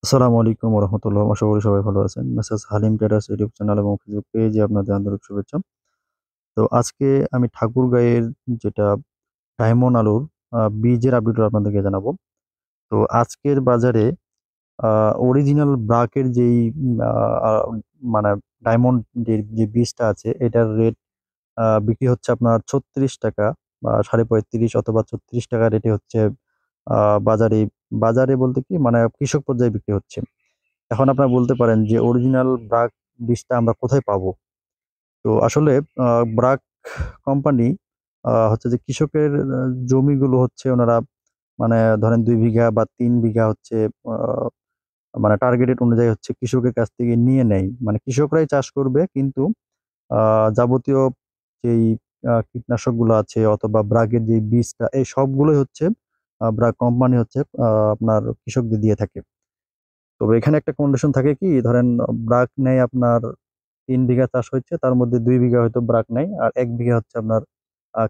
আসসালামু আলাইকুম ওয়া রাহমাতুল্লাহ। আশা করি সবাই ভালো আছেন। Message Halim traders YouTube channel এবং ফেসবুক পেজে আপনাদের আন্তরিক শুভেচ্ছা। তো আজকে আমি ঠাকুরগাঁওয়ের যেটা ডায়মন্ড আলুর বীজের আপডেট আপনাদেরকে জানাবো। তো আজকের বাজারে আ অরিজিনাল ব্রাকের যেই আ আ মানে ডায়মন্ড যে বীজটা আছে এটার রেট বিক্রি হচ্ছে আপনার ৳৩৬ বা ৳৩৫.৫ অথবা ৳৩৬ রেটে হচ্ছে আ বাজারে বাজারে বলতে কি মানে কৃষক পর্যায়ে বিক্রি হচ্ছে। এখন আপনারা বলতে পারেন যে অরিজিনাল ব্রাক বীজটা আমরা কোথায় পাবো? তো আসলে আ ব্রাক কোম্পানি হচ্ছে যে কৃষকের জমিগুলো হচ্ছে ওনারা মানে ধরেন ২ বিঘা বা ৩ বিঘা হচ্ছে আ মানে টার্গেটেড অনুযায়ী হচ্ছে কৃষকের কাছ থেকে নিয়ে নেয়। মানে কৃষকরাই চাষ করবে কিন্তু আ যাবতীয় যেই কীটনাশকগুলো আছে অথবা ব্রাগের যেই বীজটা এই সবগুলোই হচ্ছে ব্রাক কোম্পানি হচ্ছে আপনার কৃষকদের দিয়ে থাকে। তবে এখানে একটা কন্ডিশন থাকে কি ধরেন ব্রাক নেয় আপনার ৩ বিঘা চাষ হচ্ছে তার মধ্যে ২ বিঘা হয়তো ব্রাক নেয় আর ১ বিঘা হচ্ছে আপনার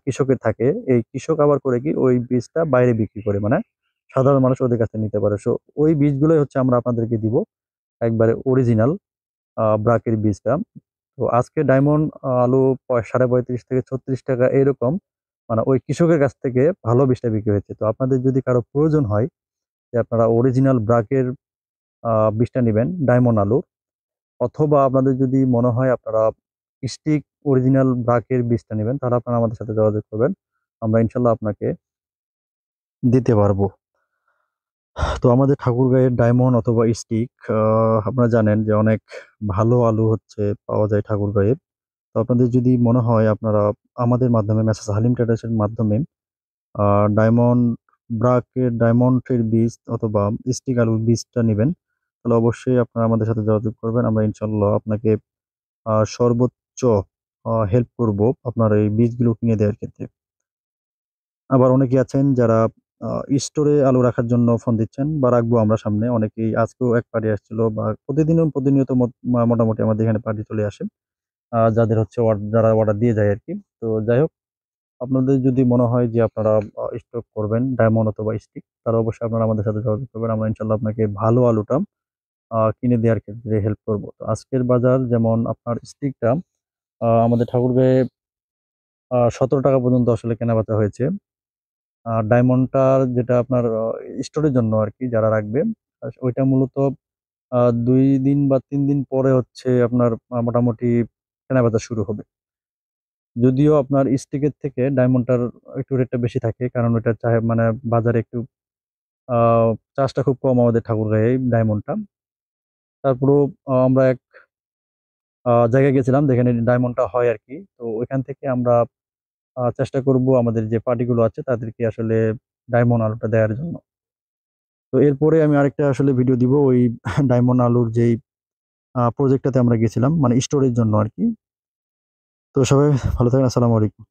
কৃষকের থাকে। এই কৃষক আবার করে কি ওই বীজটা বাইরে বিক্রি করে। মানে সাধারণ মানুষ ওদের কাছে নিতে পারে। সো ওই বীজগুলোই হচ্ছে আমরা আপনাদেরকে দিব। একবারে অরিজিনাল ব্রাকের বীজটা। তো আজকে ডায়মন্ড আলু ৳৩৫.৫ থেকে ৳৩৬ এরকম মানে ওই কৃষকের কাছ থেকে ভালো বীজটা বিক্রি হয়েছে। তো আপনাদের যদি কারো প্রয়োজন হয় যে আপনারা অরিজিনাল ব্রাকের বীজটা নিবেন ডায়মন্ড আলুর অথবা আপনাদের যদি মনে হয় আপনারা স্টিক অরিজিনাল ব্রাকের বীজটা নিবেন, তাহলে আপনারা আমাদের সাথে যোগাযোগ করবেন। আমরা ইনশাআল্লাহ আপনাকে দিতে পারবো। তো আমাদের ঠাকুরগাঁয়ের ডায়মন্ড অথবা স্টিক আ আপনারা জানেন যে অনেক ভালো আলু হচ্ছে পাওয়া যায় ঠাকুরগাঁয়ে। তো আপনাদের যদি মনে হয় আপনারা আমাদের মাধ্যমে মেসার্স হালিম ট্রেডার্স এর মাধ্যমে আ ডায়মন্ড ব্রাকের ডায়মন্ডের বীজ অথবা স্টিক আলুর বীজটা নিবেন, তাহলে অবশ্যই আপনারা আমাদের সাথে যোগাযোগ করবেন। আমরা ইনশাআল্লাহ আপনাকে সর্বোচ্চ হেল্প করব আপনার এই বীজগুলো কিনে দেওয়ার ক্ষেত্রে। আবার অনেকেই আছেন যারা আ স্টোরে আলু রাখার জন্য ফোন দিচ্ছেন বা রাখবো আমরা সামনে। অনেকেই আজকেও এক পার্টি আসছিল বা প্রতিনিয়ত মোটামুটি আমাদের এখানে পার্টি চলে আসে। যাদের হচ্ছে যারা অর্ডার দিয়ে যায় আরকি। তো যাই হোক, আপনাদের যদি মনে হয় যে আপনারা স্টক করবেন ডায়মন্ড অথবা স্টিক, তাহলে অবশ্যই আপনারা আমাদের সাথে যোগাযোগ করবেন। আমরা ইনশাআল্লাহ আপনাকে ভালো আলুটা কিনে দেওয়ার ক্ষেত্রে হেল্প করব। তো আজকের বাজার যেমন আপনার স্টিকটা আমাদের ঠাকুরগাঁয়ে ৳১৭ পর্যন্ত আসলে কেনাবেচা হয়েছে। ডায়মন্ডটার যেটা আপনার স্টোরের জন্য আরকি যারা রাখবে, ওইটা মূলত ২ দিন বা ৩ দিন পরে হচ্ছে আপনার মোটামুটি কেনাবেচা শুরু হবে। যদিও আপনার স্টিকের থেকে ডায়মন্ডটার একটু রেটটা বেশি থাকে। কারণ ওইটা মানে বাজারে একটু আ চাষটা খুব কম আমাদের ঠাকুরগাঁয়ে ডায়মন্ডটা। তারপরেও আমরা এক জায়গায় গেছিলাম যেখানে ডায়মন্ডটা হয় আরকি। তো ওইখান থেকে আমরা চেষ্টা করব আমাদের যে পার্টিগুলো আছে তাদেরকে আসলে ডায়মন্ড আলুটা দেওয়ার জন্য। তো এরপরে আমি আরেকটা আসলে ভিডিও দিব ওই ডায়মন্ড আলুর যেই প্রজেক্টটাতে আমরা গেছিলাম মানে স্টোরের জন্য আরকি। তো সবাই ভালো থাকেন। আসসালামু আলাইকুম।